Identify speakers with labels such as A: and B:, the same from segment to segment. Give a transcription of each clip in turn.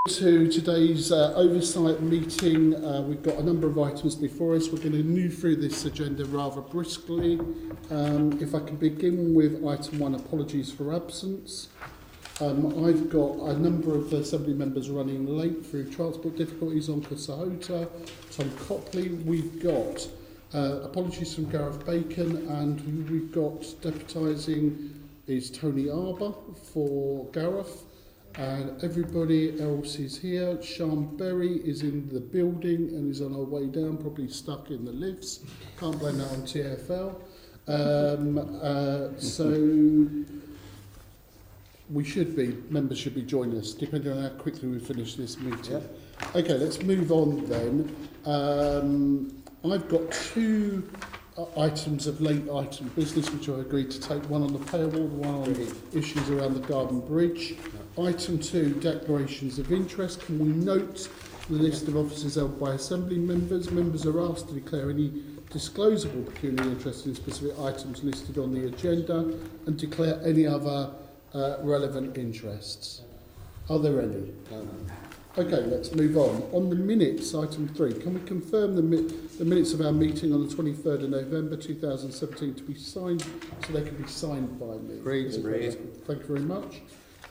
A: To today's oversight meeting, we've got a number of items before us. We're going to move through this agenda rather briskly. If I can begin with item 1, apologies for absence. I've got a number of Assembly members running late through transport difficulties on Sahota, Tom Copley. We've got apologies from Gareth Bacon, and we've got deputising is Tony Arbour for Gareth. And everybody else is here. Sean Berry is in the building and is on our way down, probably stuck in the lifts. Can't blame that on TFL. So members should be joining us, depending on how quickly we finish this meeting. Yep. Okay, let's move on then. I've got two items of late item business which I agreed to take, one on the pay award, one on the issues around the Garden Bridge. Item 2, declarations of interest. Can we note the list of officers held by Assembly members? Members are asked to declare any disclosable pecuniary interest in specific items listed on the agenda and declare any other relevant interests. Are there any? No. Okay, let's move on. On the minutes, item 3, can we confirm the minutes of our meeting on the 23rd of November 2017 to be signed, so they can be signed by me?
B: Agreed.
A: Thank you very much.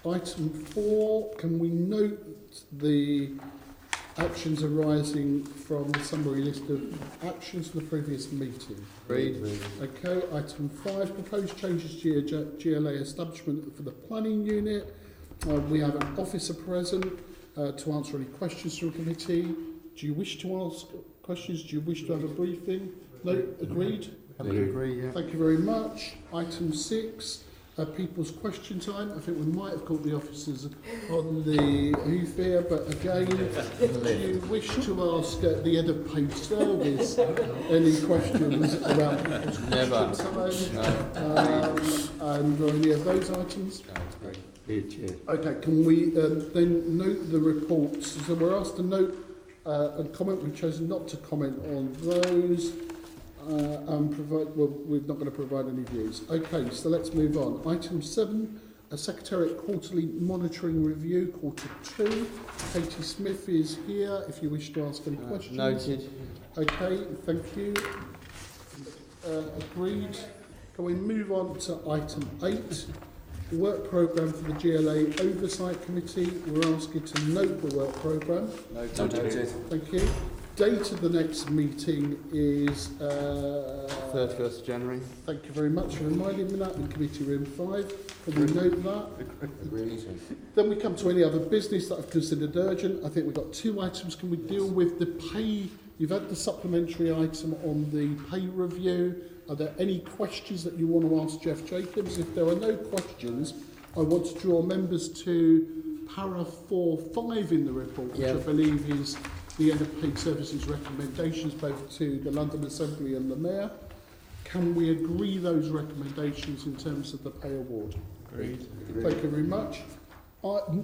A: Item 4, can we note the actions arising from the summary list of actions for the previous meeting?
B: Agreed.
A: Okay, item 5, proposed changes to GLA establishment for the planning unit. We have an officer present to answer any questions from the committee. Do you wish to ask questions? Do you wish to have a briefing? No? Agreed?
B: Agree, yeah.
A: Thank you very much. Item 6, people's question time. I think we might have caught the officers on the hoof here, but again, do you wish to ask the head of paid service any questions around people's
B: Never.
A: question time? And any of those items? Okay, can we then note the reports? So we're asked to note and comment. We've chosen not to comment on those. And provide, well, we're not going to provide any views. Okay, so let's move on. Item 7, a Secretariat Quarterly Monitoring Review, Quarter 2. Katie Smith is here if you wish to ask any questions.
B: Noted.
A: Okay, thank you. Agreed. Can we move on to item 8? The work programme for the GLA Oversight Committee. We're asking to note the work programme.
B: Noted.
A: Thank you. Date of the next meeting is
B: 31st of January.
A: Thank you very much for reminding me that, in Committee Room 5. Can we note that?
B: Agreed.
A: Then we come to any other business that I've considered urgent. I think we've got 2 items. Can we deal with the pay? You've had the supplementary item on the pay review. Are there any questions that you want to ask Jeff Jacobs? If there are no questions, I want to draw members to para 4.5 in the report, which I believe is the End of Paid Services recommendations both to the London Assembly and the Mayor. Can we agree those recommendations in terms of the pay award?
B: Agreed.
A: Thank you very much.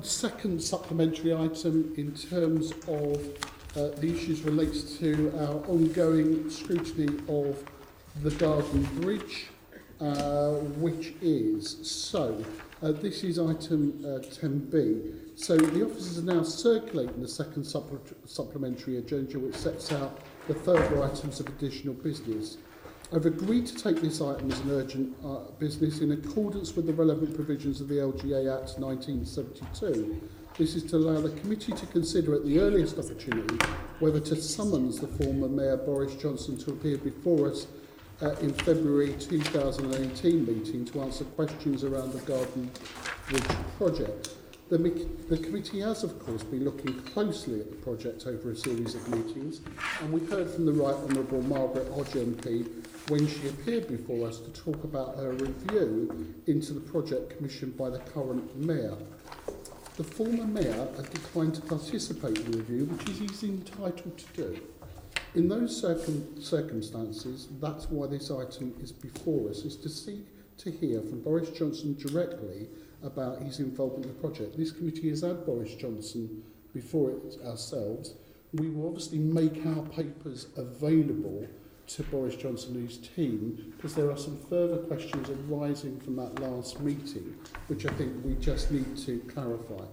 A: Second supplementary item in terms of the issues relates to our ongoing scrutiny of the Garden Bridge, which is this is item 10B. So the officers are now circulating the second supplementary agenda, which sets out the further items of additional business. I've agreed to take this item as an urgent business in accordance with the relevant provisions of the LGA Act 1972. This is to allow the committee to consider at the earliest opportunity whether to summons the former Mayor Boris Johnson to appear before us in February 2018 meeting to answer questions around the Garden Bridge project. The committee has, of course, been looking closely at the project over a series of meetings, and we heard from the Right Honourable Margaret Hodge MP when she appeared before us to talk about her review into the project commissioned by the current Mayor. The former Mayor has declined to participate in the review, which he's entitled to do. In those circumstances, that's why this item is before us, is to seek to hear from Boris Johnson directly about his involvement in the project. This committee has had Boris Johnson before it ourselves. We will obviously make our papers available to Boris Johnson and his team because there are some further questions arising from that last meeting, which I think we just need to clarify.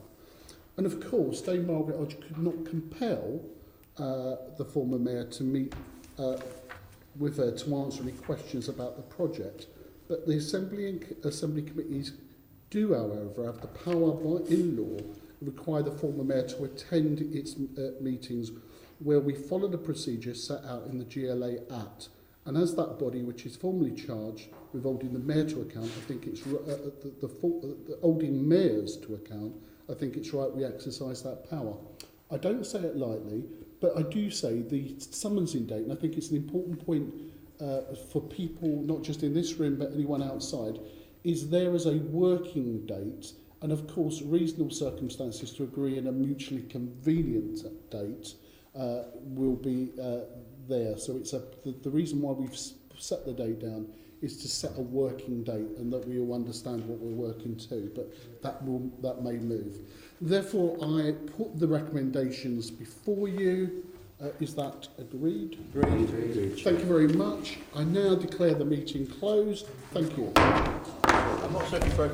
A: And of course, Dame Margaret Hodge could not compel the former mayor to meet with her to answer any questions about the project. But the Assembly committees do, however, have the power in law to require the former mayor to attend its meetings where we follow the procedure set out in the GLA Act. And as that body, which is formally charged with holding the mayor to account, I think it's holding mayors to account, I think it's right we exercise that power. I don't say it lightly, but I do say the summonsing date, and I think it's an important point for people, not just in this room, but anyone outside, is there as a working date, and of course reasonable circumstances to agree in a mutually convenient date will be there. So it's the reason why we've set the date down is to set a working date and that we all understand what we're working to, but that may move. Therefore, I put the recommendations before you. Is that agreed?
B: Agreed.
A: Thank you very much. I now declare the meeting closed. Thank you.
B: I'm not certain for